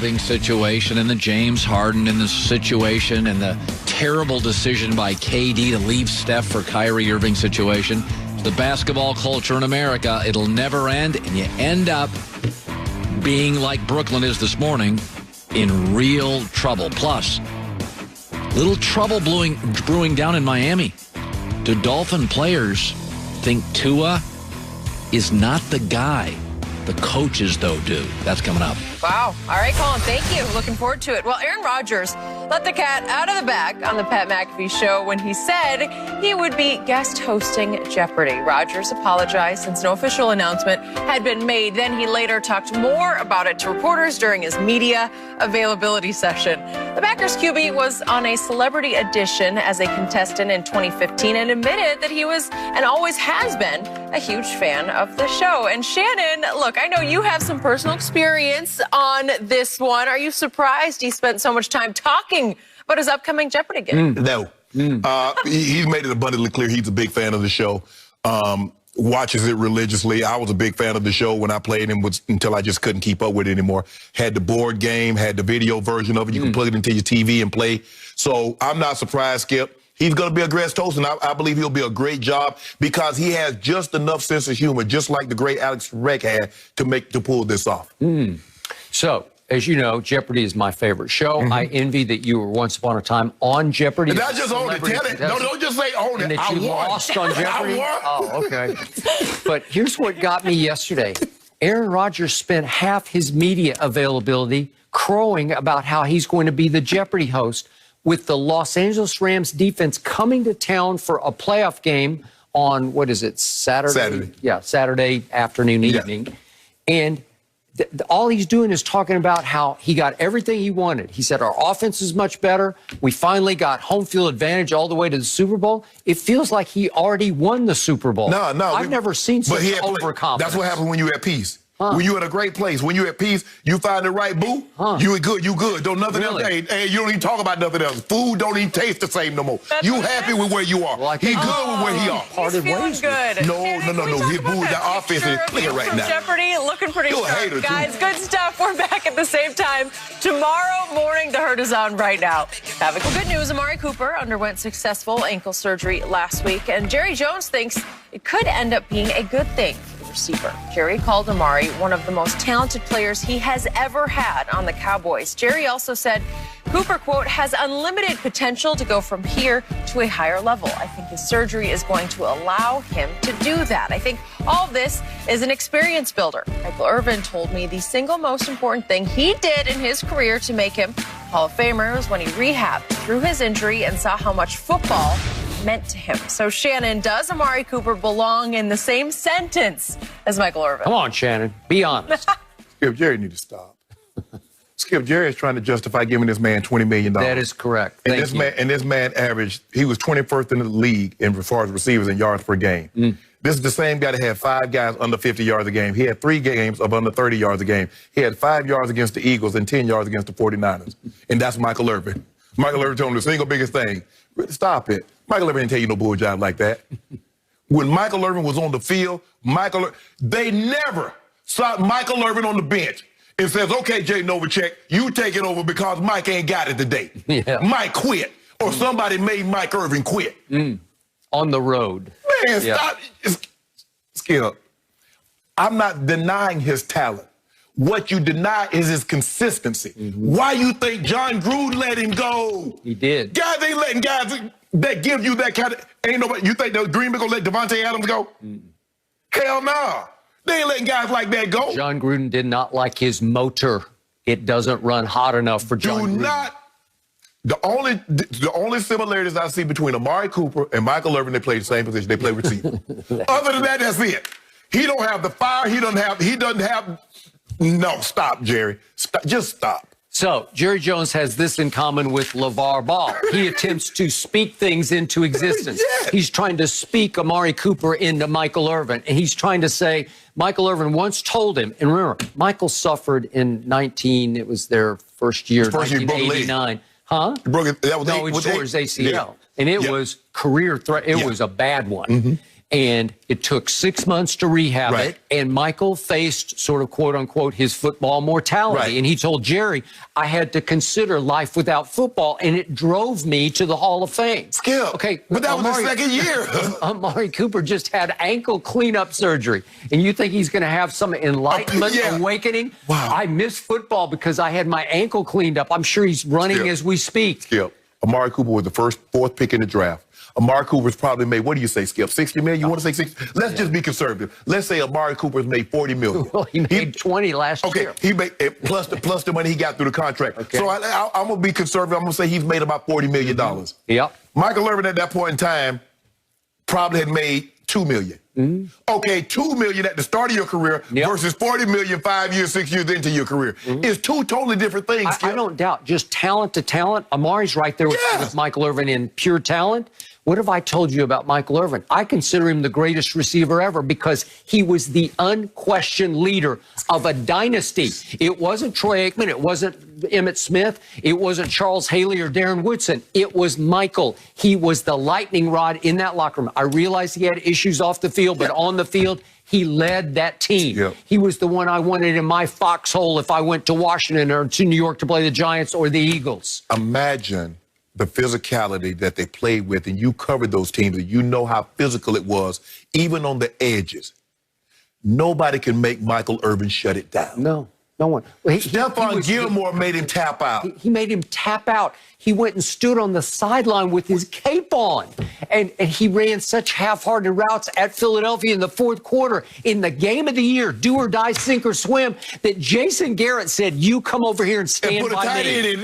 situation and the James Harden in the situation and the terrible decision by KD to leave Steph for Kyrie Irving situation. The basketball culture in America, it'll never end, and you end up being like Brooklyn is this morning, in real trouble. Plus, little trouble brewing down in Miami. Do Dolphin players think Tua is not the guy? The coaches, though, do. That's coming up. Wow. All right, Colin, thank you. Looking forward to it. Well, Aaron Rodgers let the cat out of the bag on the Pat McAfee show when he said he would be guest hosting Jeopardy. Rodgers apologized since no official announcement had been made. Then he later talked more about it to reporters during his media availability session. The Packers QB was on a Celebrity Edition as a contestant in 2015 and admitted that he was and always has been a huge fan of the show. And Shannon, look, I know you have some personal experience on this one. Are you surprised he spent so much time talking about his upcoming Jeopardy game? No. He's made it abundantly clear he's a big fan of the show. Watches it religiously. I was a big fan of the show when I played him until I just couldn't keep up with it anymore. Had the board game, had the video version of it. You can plug it into your TV and play. So I'm not surprised, Skip. He's going to be a guest host, and I believe he'll be a great job because he has just enough sense of humor, just like the great Alex Trebek had, to pull this off. So, as you know, Jeopardy is my favorite show. I envy that you were once upon a time on Jeopardy. And not just on it. Tell it. No, don't just say on it. And that you lost on Jeopardy? I won. Oh, okay. But here's what got me yesterday. Aaron Rodgers spent half his media availability crowing about how he's going to be the Jeopardy host with the Los Angeles Rams defense coming to town for a playoff game on, what is it, Saturday? Yeah, Saturday afternoon, evening. And all he's doing is talking about how he got everything he wanted. He said, our offense is much better. We finally got home field advantage all the way to the Super Bowl. It feels like he already won the Super Bowl. No. I've never seen such overconfidence. That's what happens when you're at peace. When you're in a great place, when you're at peace, you find the right boo, you good, you good. Don't nothing else, hey, you don't even talk about nothing else. Food don't even taste the same no more. You happy with where you are. Well, he good with where he are. He's feeling good. No. His boo, the offense is clear right now. Jeopardy, looking pretty sharp, guys. Good stuff. We're back at the same time tomorrow morning. The herd is on right now. Having good news, Amari Cooper underwent successful ankle surgery last week, and Jerry Jones thinks it could end up being a good thing. Receiver. Jerry called Amari one of the most talented players he has ever had on the Cowboys. Jerry also said Cooper, quote, has unlimited potential to go from here to a higher level. I think his surgery is going to allow him to do that. I think all of this is an experience builder. Michael Irvin told me the single most important thing he did in his career to make him Hall of Famer was when he rehabbed through his injury and saw how much football meant to him. So, Shannon, does Amari Cooper belong in the same sentence as Michael Irvin? Come on, Shannon. Be honest. Skip, Jerry need to stop. Skip, Jerry is trying to justify giving this man $20 million. That is correct. And this man averaged, he was 21st in the league as far as receivers and yards per game. This is the same guy that had 5 guys under 50 yards a game. He had 3 games of under 30 yards a game. He had 5 yards against the Eagles and 10 yards against the 49ers. And that's Michael Irvin. Michael Irvin told him the single biggest thing. Stop it. Michael Irvin didn't tell you no bull job like that. When Michael Irvin was on the field, they never saw Michael Irvin on the bench and says, okay, Jay Novacek, you take it over because Mike ain't got it today. Mike quit. Or somebody made Mike Irvin quit. On the road. Man, stop. Skip, I'm not denying his talent. What you deny is his consistency. Why you think John Gruden let him go? He did. Guys ain't letting guys that give you that kind of, ain't nobody, you think the Green Bay gonna let Devontae Adams go? Hell no. They ain't letting guys like that go. John Gruden did not like his motor. It doesn't run hot enough for John Gruden. The only similarities I see between Amari Cooper and Michael Irvin, they play the same position. They play receiver. Other than that, that's it. He don't have the fire. He doesn't have. No, stop, Jerry. Stop. Just stop. So, Jerry Jones has this in common with LeVar Ball. He attempts to speak things into existence. He's trying to speak Amari Cooper into Michael Irvin. And he's trying to say, Michael Irvin once told him, and remember, Michael suffered in it was their first year, 1989. Huh? He broke it. He tore his ACL. And it was career threat. It was a bad one. And it took 6 months to rehab it. And Michael faced sort of, quote unquote, his football mortality. And he told Jerry, I had to consider life without football, and it drove me to the Hall of Fame. Skip. Okay. But that was the second year. Amari Cooper just had ankle cleanup surgery. And you think he's going to have some enlightenment awakening? Wow. I miss football because I had my ankle cleaned up. I'm sure he's running as we speak. Skip. Amari Cooper was the fourth pick in the draft. Amari Cooper's probably made, what do you say, Skip, 60 million? You want to say 60? Let's just be conservative. Let's say Amari Cooper's made 40 million. Well, he made 20 last year. Okay, he made plus the money he got through the contract. Okay. So I'm going to be conservative. I'm going to say he's made about $40 million. Yep. Michael Irvin at that point in time probably had made $2 million. Okay, $2 million at the start of your career versus $40 million 5 years, 6 years into your career. It's two totally different things. I don't doubt. Just talent to talent. Amari's right there with Michael Irvin in pure talent. What have I told you about Michael Irvin? I consider him the greatest receiver ever because he was the unquestioned leader of a dynasty. It wasn't Troy Aikman. It wasn't Emmitt Smith. It wasn't Charles Haley or Darren Woodson. It was Michael. He was the lightning rod in that locker room. I realized he had issues off the field, but on the field, he led that team. He was the one I wanted in my foxhole if I went to Washington or to New York to play the Giants or the Eagles. Imagine the physicality that they played with, and you covered those teams, and you know how physical it was, even on the edges. Nobody can make Michael Irvin shut it down. No one. Well, Stephon Gilmore made him tap out. He made him tap out. He went and stood on the sideline with his cape on. And he ran such half-hearted routes at Philadelphia in the fourth quarter in the game of the year, do or die, sink or swim, that Jason Garrett said, you come over here and stand by me.